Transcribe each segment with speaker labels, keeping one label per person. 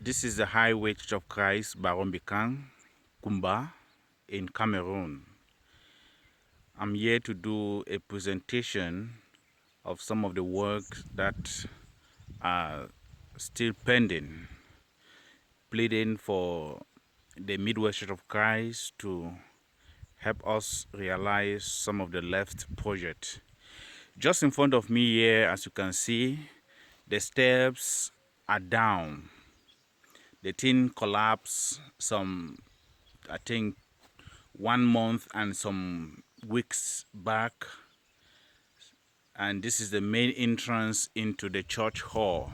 Speaker 1: This is the Highway Church of Christ, Barombikang, Kumba, in Cameroon. I'm here to do a presentation of some of the works that are still pending, pleading for the Midwest Church of Christ to help us realize some of the left projects. Just in front of me here, as you can see, the steps are down. The thing collapsed I think 1 month and some weeks back, and this is the main entrance into the church hall,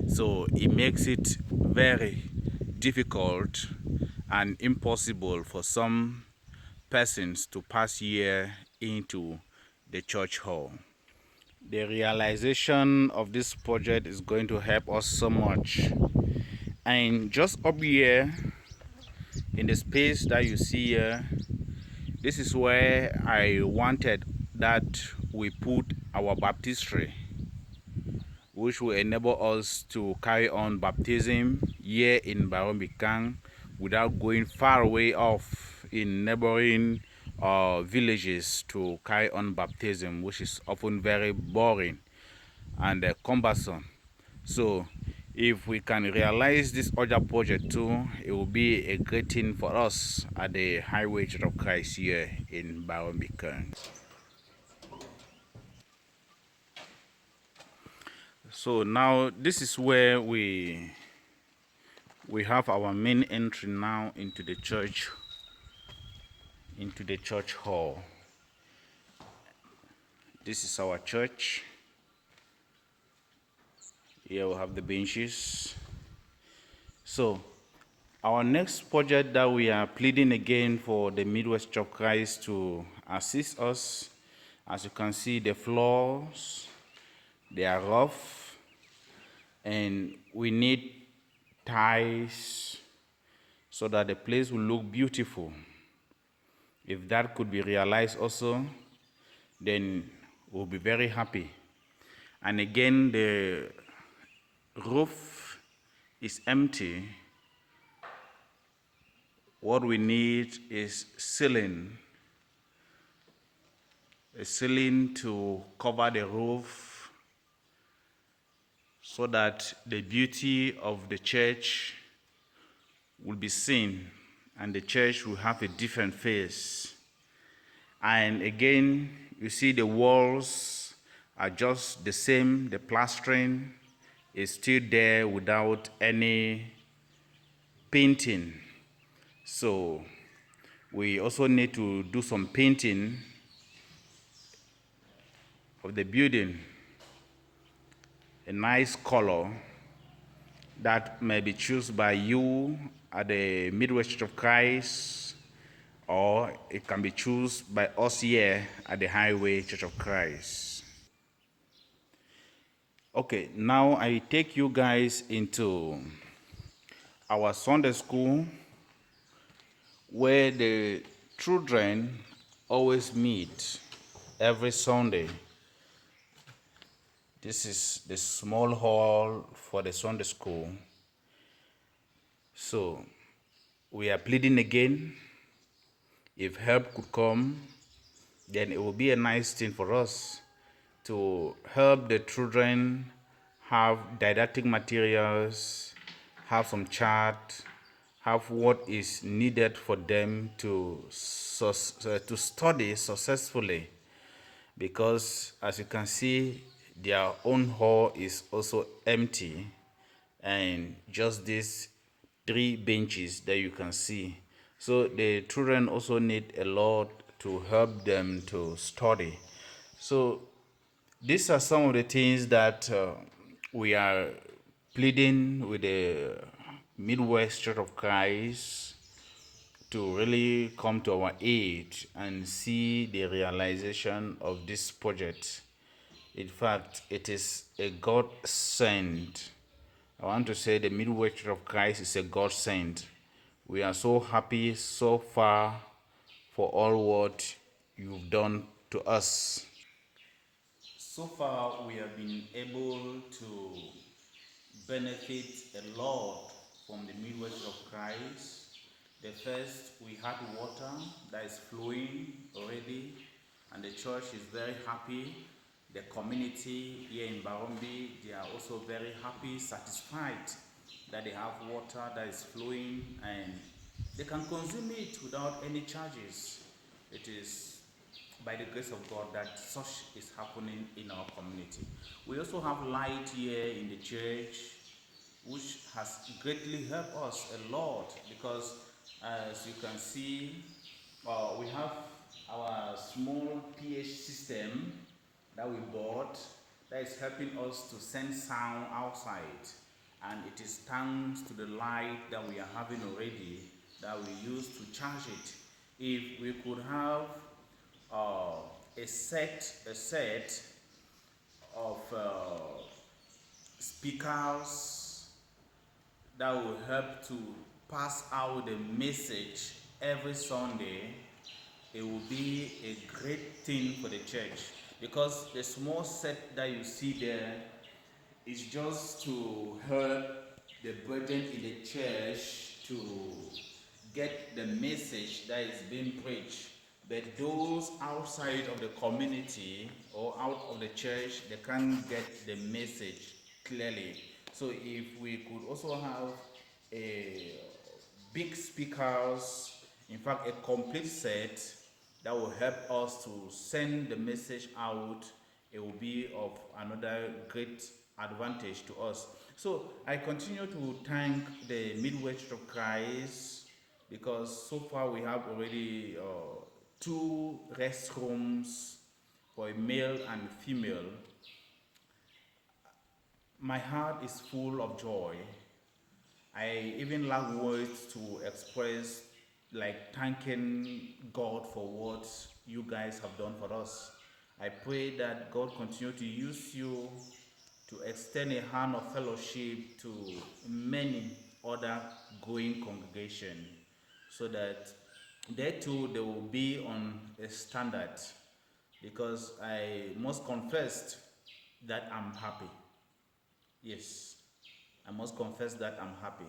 Speaker 1: so it makes it very difficult and impossible for some persons to pass here into the church hall. The realization of this project is going to help us so much. And just up here in the space that you see here, this is where I wanted that we put our baptistry, which will enable us to carry on baptism here in Barombikang without going far away off in neighboring villages to carry on baptism, which is often very boring and cumbersome. So if we can realize this other project too, it will be a great thing for us at the Highway Church of Christ here in Barombikang. So now this is where we have our main entry now into the church hall. This is our church. Here we have the benches. So our next project that we are pleading again for the Midwest Church of Christ to assist us, as you can see, the floors, they are rough, and we need tiles so that the place will look beautiful. If that could be realized also, then we'll be very happy. And again, the roof is empty. What we need is a ceiling to cover the roof so that the beauty of the church will be seen and the church will have a different face. And again, you see the walls are just the same. The plastering is still there without any painting. So we also need to do some painting of the building, a nice color that may be chosen by you at the Midwest Church of Christ, or it can be chosen by us here at the Highway Church of Christ. Okay, now I take you guys into our Sunday school, where the children always meet every Sunday. This is the small hall for the Sunday school. So we are pleading again, if help could come, then it will be a nice thing for us to help the children have didactic materials, have some chart, have what is needed for them to study successfully. Because as you can see, their own hall is also empty, and just these 3 benches that you can see. So the children also need a lot to help them to study. So these are some of the things that we are pleading with the Midwest Church of Christ to really come to our aid and see the realization of this project. In fact, it is a God sent. I want to say the Midwest Church of Christ is a God sent. We are so happy so far for all what you've done to us. So far, we have been able to benefit a lot from the Midwest of Christ. The first, we had water that is flowing already, and the church is very happy. The community here in Barombi, they are also very happy, satisfied that they have water that is flowing and they can consume it without any charges. It is by the grace of God that such is happening in our community. We also have light here in the church, which has greatly helped us a lot because as you can see, we have our small PH system that we bought that is helping us to send sound outside, and it is thanks to the light that we are having already that we use to charge it. If we could have a set of speakers that will help to pass out the message every Sunday, it will be a great thing for the church, because the small set that you see there is just to help the brethren in the church to get the message that is being preached. But those outside of the community or out of the church, they can't get the message clearly. So if we could also have a big speakers, in fact a complete set that will help us to send the message out, it will be of another great advantage to us. So I continue to thank the Midwest of Christ, because so far we have already 2 restrooms for a male and female. My heart is full of joy. I even lack words to express, like thanking God for what you guys have done for us. I pray that God continue to use you to extend a hand of fellowship to many other growing congregation, so that they too they will be on a standard, because I must confess that I'm happy. Yes, I must confess that I'm happy.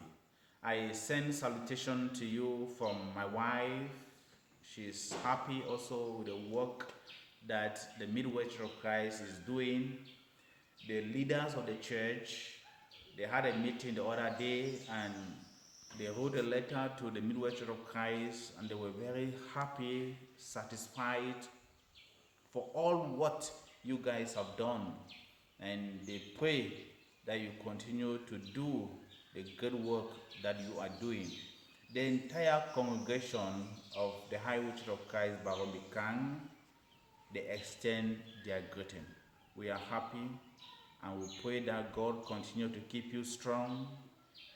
Speaker 1: I send salutation to you from my wife. She's happy also with the work that the Midwest of Christ is doing. The leaders of the church, they had a meeting the other day and they wrote a letter to the Midwest of Christ, and they were very happy, satisfied for all what you guys have done, and they pray that you continue to do the good work that you are doing. The entire congregation of the Highway Church of Christ Barombi Kang, they extend their greeting. We are happy, and we pray that God continue to keep you strong,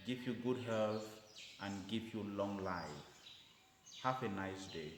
Speaker 1: give you good health, and give you long life. Have a nice day.